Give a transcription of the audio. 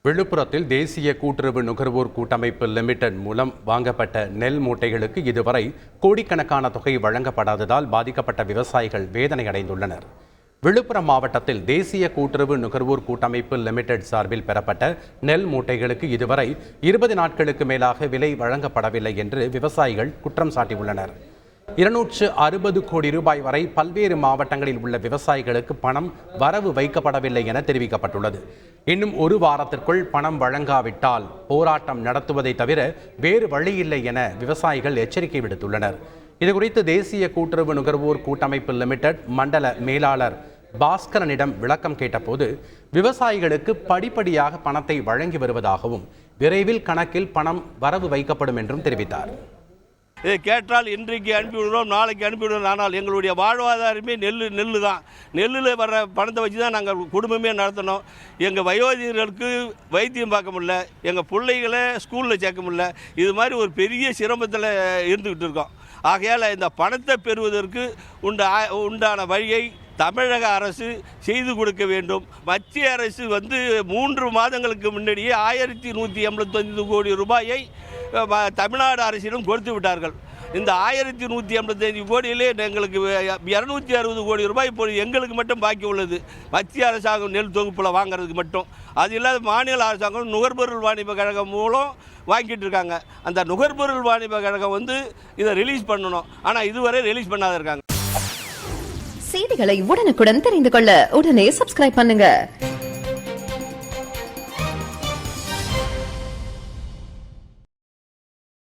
விழுப்புரத்தில் தேசிய கூட்டுறவு நுகர்வோர் கூட்டமைப்பு லிமிடெட் மூலம் வாங்கப்பட்ட நெல் மூட்டைகளுக்கு இதுவரை கோடிக்கணக்கான தொகை வழங்கப்படாததால் பாதிக்கப்பட்ட விவசாயிகள் வேதனை அடைந்துள்ளனர். விழுப்புரம் மாவட்டத்தில் தேசிய கூட்டுறவு நுகர்வோர் கூட்டமைப்பு லிமிடெட் சார்பில் பெறப்பட்ட நெல் மூட்டைகளுக்கு இதுவரை 20 நாட்களுக்கு மேலாக விலை வழங்கப்படவில்லை என்று விவசாயிகள் குற்றம் சாட்டியுள்ளனர். 260 கோடி ரூபாய் வரை பல்வேறு மாவட்டங்களில் உள்ள விவசாயிகளுக்கு பணம் வரவு வைக்கப்படவில்லை என தெரிவிக்கப்பட்டுள்ளது. இன்னும் ஒரு வாரத்திற்குள் பணம் வழங்காவிட்டால் போராட்டம் நடத்துவதை தவிர வேறு வழியில்லை என விவசாயிகள் எச்சரிக்கை விடுத்துள்ளனர். இதுகுறித்து தேசிய கூட்டுறவு நுகர்வோர் கூட்டமைப்பு லிமிடெட் மண்டல மேலாளர் பாஸ்கரனிடம் விளக்கம் கேட்டபோது விவசாயிகளுக்கு படிப்படியாக பணத்தை வழங்கி வருவதாகவும் விரைவில் கணக்கில் பணம் வரவு வைக்கப்படும் என்றும் தெரிவித்தார். இதை கேட்டால் இன்றைக்கு அனுப்பிவிடுறோம், நாளைக்கு அனுப்பிவிடுறோம். ஆனால் எங்களுடைய வாழ்வாதாரமே நெல் தான். நெல்லில் வர்ற பணத்தை வச்சு தான் நாங்கள் குடும்பமே நடத்தணும். எங்கள் வயோதிகர்களுக்கு வைத்தியம் பார்க்க முடியல, எங்கள் பிள்ளைகளை ஸ்கூலில் சேர்க்க முடியல. இது மாதிரி ஒரு பெரிய சிரமத்தில் இருந்துக்கிட்டு இருக்கோம். ஆகையால் இந்த பணத்தை பெறுவதற்கு உண்டான வழியை தமிழக அரசு செய்து கொடுக்க வேண்டும். மத்திய அரசு 3 மாதங்களுக்கு முன்னாடியே 1185 கோடி ரூபாயை தமிழ்நாடு அரசிடம் கொடுத்து விட்டார்கள். இந்த 1185 கோடியிலே எங்களுக்கு 260 கோடி ரூபாய் இப்போ எங்களுக்கு மட்டும் பாக்கி உள்ளது. மத்திய அரசாங்கம் நெல் தொகுப்பில் வாங்கிறதுக்கு மட்டும். அது இல்லாத மாநில அரசாங்கம் நுகர்பொருள் வாணிப கழகம் மூலம் வாங்கிட்டு இருக்காங்க. அந்த நுகர்பொருள் வாணிப கழகம் இதை ரிலீஸ் பண்ணணும். ஆனால் இதுவரை ரிலீஸ் பண்ணாத இருக்காங்க. செய்திகளை உடனுக்குடன் தெரிந்து கொள்ள உடனே சப்ஸ்கிரைப் பண்ணுங்க.